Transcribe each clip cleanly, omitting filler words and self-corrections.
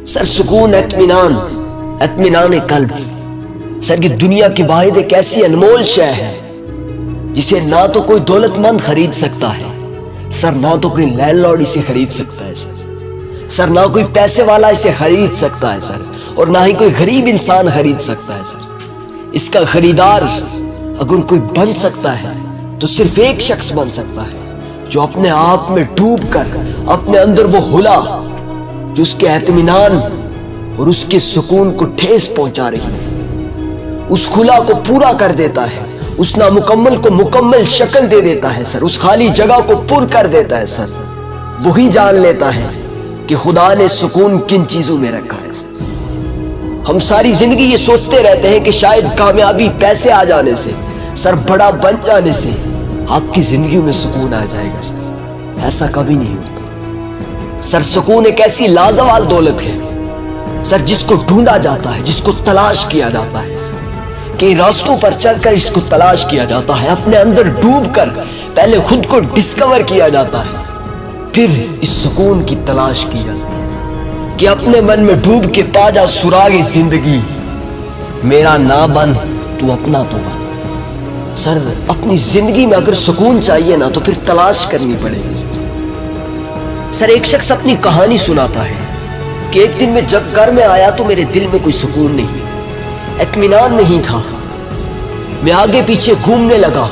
سر سکون، اطمینان قلب سر کی دنیا کی واحد ایک ایسی انمول شے ہے جسے نہ تو کوئی دولت مند خرید سکتا ہے سر، نہ تو کوئی لینڈ لارڈ اسے خرید سکتا ہے سر، نہ کوئی پیسے والا اسے خرید سکتا ہے سر، اور نہ ہی کوئی غریب انسان خرید سکتا ہے سر۔ اس کا خریدار اگر کوئی بن سکتا ہے تو صرف ایک شخص بن سکتا ہے جو اپنے آپ میں ڈوب کر اپنے اندر وہ ہلا جو اس کے اطمینان اور اس کے سکون کو ٹھیس پہنچا رہی ہے، اس خلا کو پورا کر دیتا ہے، اس نامکمل کو مکمل شکل دے دیتا ہے سر، اس خالی جگہ کو پر کر دیتا ہے سر۔ وہی جان لیتا ہے کہ خدا نے سکون کن چیزوں میں رکھا ہے سر۔ ہم ساری زندگی یہ سوچتے رہتے ہیں کہ شاید کامیابی پیسے آ جانے سے سر، بڑا بن جانے سے آپ کی زندگی میں سکون آ جائے گا سر، ایسا کبھی نہیں ہوتا سر۔ سکون ایک ایسی لازوال دولت ہے سر جس کو ڈھونڈا جاتا ہے، جس کو تلاش کیا جاتا ہے سر، کہ راستوں پر چل کر اس کو تلاش کیا جاتا ہے، اپنے اندر ڈوب کر پہلے خود کو ڈسکور کیا جاتا ہے، پھر اس سکون کی تلاش کی جاتی ہے سر، کہ اپنے من میں ڈوب کے پا جا سراغ زندگی، میرا نہ بن تو اپنا تو بن سر۔ اپنی زندگی میں اگر سکون چاہیے نا تو پھر تلاش کرنی پڑے گی سر۔ ایک شخص اپنی کہانی سناتا ہے کہ ایک دن میں جب گھر میں آیا تو میرے دل میں کوئی سکون نہیں، اطمینان نہیں تھا۔ میں آگے پیچھے گھومنے لگا،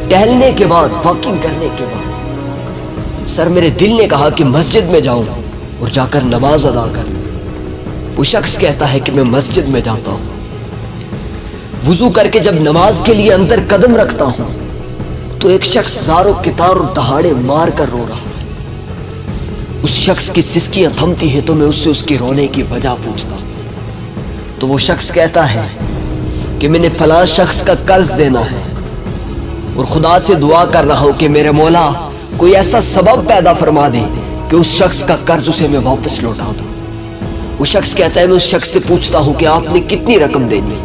ٹہلنے کے بعد، واکنگ کرنے کے بعد سر میرے دل نے کہا کہ مسجد میں جاؤں اور جا کر نماز ادا کر لوں۔ وہ شخص کہتا ہے کہ میں مسجد میں جاتا ہوں، وضو کر کے جب نماز کے لیے اندر قدم رکھتا ہوں تو ایک شخص زاروں کتار اور دہاڑے مار کر رو رہا ہے۔ اس شخص کی سسکیاں تھمتی ہیں تو میں اس سے اس کے رونے کی وجہ پوچھتا ہوں تو وہ شخص کہتا ہے کہ میں نے فلاں شخص کا قرض دینا ہے اور خدا سے دعا کر رہا ہوں کہ میرے مولا کوئی ایسا سبب پیدا فرما دے کہ اس شخص کا قرض اسے میں واپس لوٹا دوں۔ وہ شخص کہتا ہے میں اس شخص سے پوچھتا ہوں کہ آپ نے کتنی رقم دینی،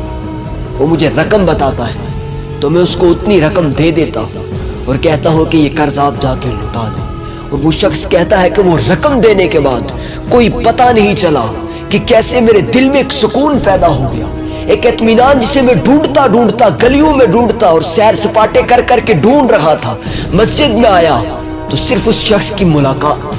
وہ مجھے رقم بتاتا ہے تو میں اس کو اتنی رقم دے دیتا ہوں اور کہتا ہوں کہ یہ قرض آپ جا کے لوٹا دیں۔ اور وہ شخص کہتا ہے کہ وہ رقم دینے کے بعد کوئی پتہ نہیں چلا کہ کیسے میرے دل میں ایک سکون پیدا ہو گیا، ایک اطمینان جسے میں ڈھونڈتا گلیوں میں ڈھونڈتا اور سیر سپاٹے کر کر کے ڈھونڈ رہا تھا، مسجد میں آیا تو صرف اس شخص کی ملاقات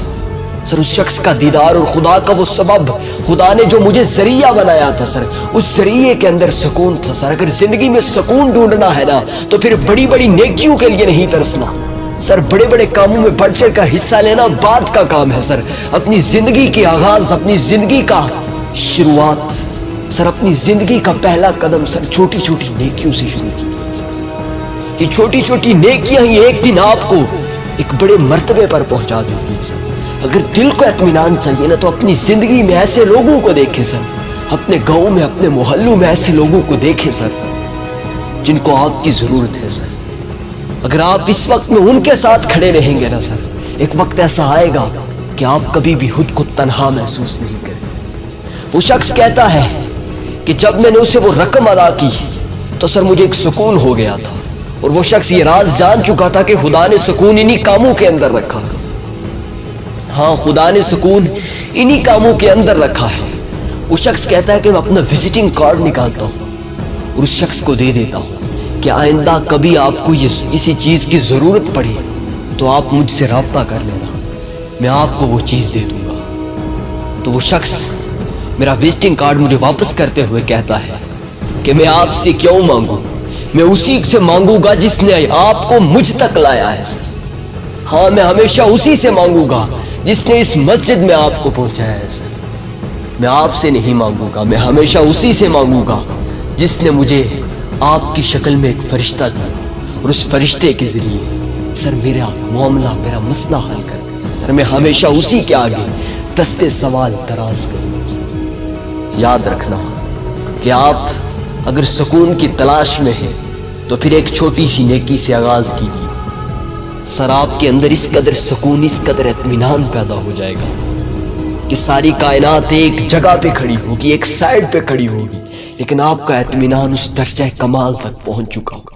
سر، اس شخص کا دیدار اور خدا کا وہ سبب، خدا نے جو مجھے ذریعہ بنایا تھا سر، اس ذریعے کے اندر سکون تھا سر۔ اگر زندگی میں سکون ڈھونڈنا ہے نا تو پھر بڑی بڑی نیکیوں کے لیے نہیں ترسنا سر، بڑے بڑے کاموں میں بڑھ چڑھ کر حصہ لینا بعد کا کام ہے سر۔ اپنی زندگی کی آغاز، اپنی زندگی کا شروعات سر، اپنی زندگی کا پہلا قدم سر چھوٹی چھوٹی نیکیوں سے شروع کیجیے سر۔ یہ چھوٹی چھوٹی نیکیاں ہی ایک دن آپ کو ایک بڑے مرتبے پر پہنچا دیتی ہیں سر۔ اگر دل کو اطمینان چاہیے نا تو اپنی زندگی میں ایسے لوگوں کو دیکھیں سر، اپنے گاؤں میں، اپنے محلوں میں ایسے لوگوں کو دیکھیں سر جن کو آپ کی ضرورت ہے سر۔ اگر آپ اس وقت میں ان کے ساتھ کھڑے رہیں گے نا سر، ایک وقت ایسا آئے گا کہ آپ کبھی بھی خود کو تنہا محسوس نہیں کریں۔ وہ شخص کہتا ہے کہ جب میں نے اسے وہ رقم ادا کی تو سر مجھے ایک سکون ہو گیا تھا، اور وہ شخص یہ راز جان چکا تھا کہ خدا نے سکون انہی کاموں کے اندر رکھا۔ ہاں، خدا نے سکون انہی کاموں کے اندر رکھا ہے۔ وہ شخص کہتا ہے کہ میں اپنا وزٹنگ کارڈ نکالتا ہوں اور اس شخص کو دے دیتا ہوں کہ آئندہ کبھی آپ کو کسی چیز کی ضرورت پڑی تو آپ مجھ سے رابطہ کر لینا، میں آپ کو وہ چیز دے دوں گا۔ تو وہ شخص میرا وزٹنگ کارڈ مجھے واپس کرتے ہوئے کہتا ہے کہ میں آپ سے کیوں مانگوں، میں اسی سے مانگوں گا جس نے آپ کو مجھ تک لایا ہے سر۔ ہاں، میں ہمیشہ اسی سے مانگوں گا جس نے اس مسجد میں آپ کو پہنچایا ہے سر۔ میں آپ سے نہیں مانگوں گا، میں ہمیشہ اسی سے مانگوں گا جس نے مجھے آپ کی شکل میں ایک فرشتہ دیا اور اس فرشتے کے ذریعے سر میرا معاملہ، میرا مسئلہ حل کر دیا سر۔ میں ہمیشہ اسی کے آگے دستے سوال دراز کروں گا۔ یاد رکھنا کہ آپ اگر سکون کی تلاش میں ہیں تو پھر ایک چھوٹی سی نیکی سے آغاز کیجیے سر، آپ کے اندر اس قدر سکون، اس قدر اطمینان پیدا ہو جائے گا کہ ساری کائنات ایک جگہ پہ کھڑی ہوگی، ایک سائڈ پہ کھڑی ہوگی، لیکن آپ کا اطمینان اس درجہ کمال تک پہنچ چکا ہوگا۔